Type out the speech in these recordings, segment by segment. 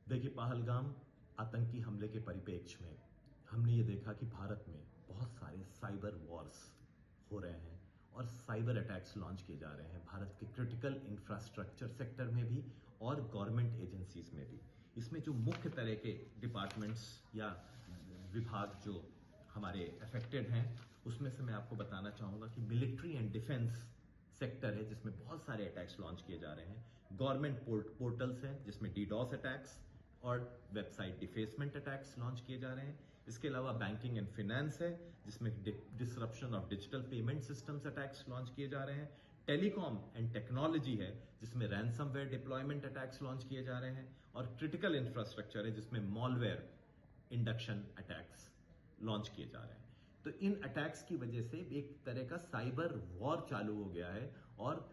देखिए, पहलगाम आतंकी हमले के परिप्रेक्ष्य में हमने ये देखा कि भारत में बहुत सारे साइबर वॉर्स हो रहे हैं और साइबर अटैक्स लॉन्च किए जा रहे हैं भारत के क्रिटिकल इंफ्रास्ट्रक्चर सेक्टर में भी और गवर्नमेंट एजेंसीज में भी। इसमें जो मुख्य तरह के डिपार्टमेंट्स या विभाग जो हमारे अफेक्टेड हैं, उसमें से मैं आपको बताना चाहूंगा कि मिलिट्री एंड डिफेंस सेक्टर है जिसमें बहुत सारे अटैक्स लॉन्च किए जा रहे हैं। गवर्नमेंट पोर्टल्स हैं जिसमें डीडॉस अटैक्स और वेबसाइट डिफेसमेंट अटैक्स लॉन्च किए जा रहे हैं। इसके अलावा बैंकिंग एंड फाइनेंस है जिसमें disruption of digital payment systems attacks launch किए जा रहे हैं। टेलीकॉम एंड टेक्नोलॉजी है जिसमें रैंसमवेयर डिप्लॉयमेंट अटैक्स लॉन्च किए जा रहे हैं। और क्रिटिकल इंफ्रास्ट्रक्चर है जिसमें मॉलवेयर इंडक्शन अटैक्स लॉन्च किए जा रहे हैं। तो इन अटैक्स की वजह से एक तरह का साइबर वॉर चालू हो गया है और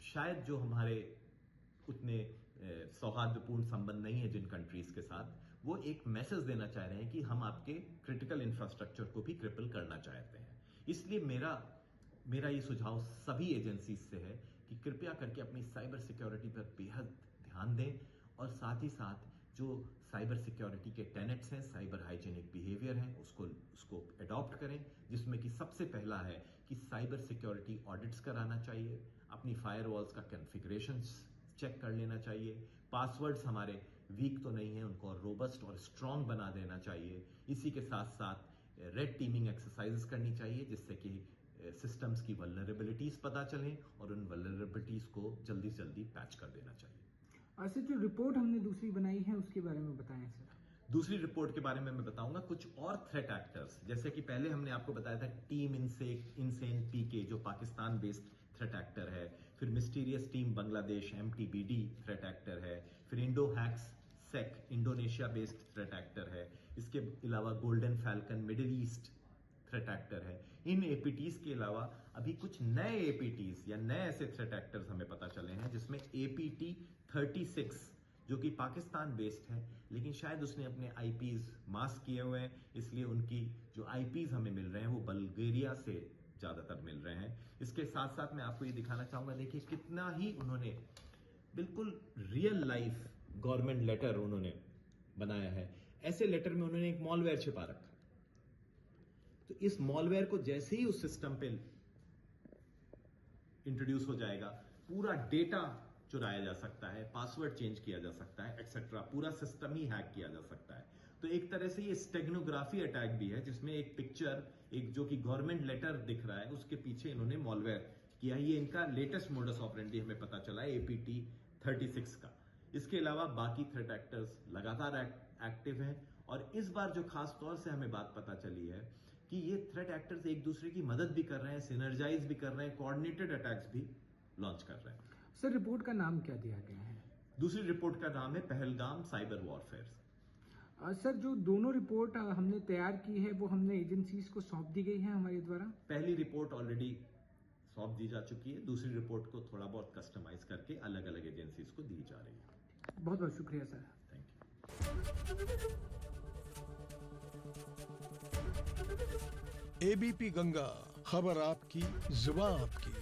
शायद जो हमारे उतने सौहार्दपूर्ण संबंध नहीं है जिन कंट्रीज के साथ, वो एक मैसेज देना चाह रहे हैं कि हम आपके क्रिटिकल इंफ्रास्ट्रक्चर को भी क्रिपल करना चाहते हैं। इसलिए मेरा ये सुझाव सभी एजेंसीज से है कि कृपया करके अपनी साइबर सिक्योरिटी पर बेहद ध्यान दें और साथ ही साथ जो साइबर सिक्योरिटी के टेनेट्स हैं, साइबर हाइजीनिक बिहेवियर हैं, उसको अडॉप्ट करें, जिसमें कि सबसे पहला है कि साइबर सिक्योरिटी ऑडिट्स कराना चाहिए, अपनी फायरवॉल्स का कॉन्फ़िगरेशन चेक कर लेना चाहिए, पासवर्ड्स हमारे वीक तो नहीं है उनको रोबस्ट और स्ट्रांग बना देना चाहिए। इसी के साथ साथ रेड टीमिंग एक्सरसाइजेस करनी चाहिए जिससे कि सिस्टम्स की वल्नरेबिलिटीज पता चलें और उन वल्नरेबिलिटीज को जल्दी से जल्दी पैच कर देना चाहिए। सर, जो रिपोर्ट हमने दूसरी बनाई है उसके बारे में बताएं सर। दूसरी रिपोर्ट के बारे में मैं बताऊंगा कुछ और थ्रेट एक्टर्स, जैसे कि पहले हमने आपको बताया था टीम इनसेन पीके जो पाकिस्तान बेस्ड थ्रेट एक्टर है, फिर Mysterious Team Bangladesh MTBD threat actor है, फिर Indo Hax Sec Indonesia based threat actor है, इसके अलावा Golden Falcon Middle East threat actor है। इन एपीटीज के अलावा अभी कुछ नए एपीटीज या नए ऐसे थ्रेट एक्टर्स हमें पता चले हैं जिसमें एपीटी 36 जो कि पाकिस्तान बेस्ड है, लेकिन शायद उसने अपने आईपीज मास्क किए हुए हैं, इसलिए उनकी जो आईपीज हमें मिल रहे हैं वो बल्गेरिया से ज्यादातर मिल रहे हैं। इसके साथ साथ मैं आपको ये दिखाना चाहूंगा, देखिए कितना ही उन्होंने बिल्कुल रियल लाइफ गवर्नमेंट लेटर उन्होंने बनाया है। ऐसे लेटर में उन्होंने एक मॉलवेयर छिपा रखा, तो इस मॉलवेयर को जैसे ही उस सिस्टम पे इंट्रोड्यूस हो जाएगा, पूरा डेटा चुराया जा सकता है, पासवर्ड चेंज किया जा सकता है, एक्सेट्रा, पूरा सिस्टम ही हैक किया जा सकता है। तो एक तरह से ये स्टेग्नोग्राफी अटैक भी है जिसमें एक पिक्चर, एक जो कि गवर्नमेंट लेटर दिख रहा है, उसके पीछे इन्होंने मॉलवेयर किया। ये इनका लेटेस्ट मोडस ऑपरेंडी हमें पता चला है एपीटी 36 का। इसके अलावा बाकी थ्रेट एक्टर्स लगातार एक्टिव हैं और इस बार जो खास तौर से हमें बात पता चली है कि ये थ्रेट एक्टर्स एक दूसरे की मदद भी कर रहे हैं, सिनर्जाइज भी कर रहे हैं, कोऑर्डिनेटेड अटैक्स भी लॉन्च कर रहे हैं। सर, रिपोर्ट का नाम क्या दिया गया है? दूसरी रिपोर्ट का नाम है पहलगाम साइबर वॉरफेयर। सर, जो दोनों रिपोर्ट हमने तैयार की है वो हमने एजेंसीज को सौंप दी गई है हमारे द्वारा। पहली रिपोर्ट ऑलरेडी सौंप दी जा चुकी है, दूसरी रिपोर्ट को थोड़ा बहुत कस्टमाइज करके अलग अलग एजेंसीज को दी जा रही है। बहुत बहुत शुक्रिया sir. Thank you. ABP Ganga, खबर आपकी, जुबान आपकी।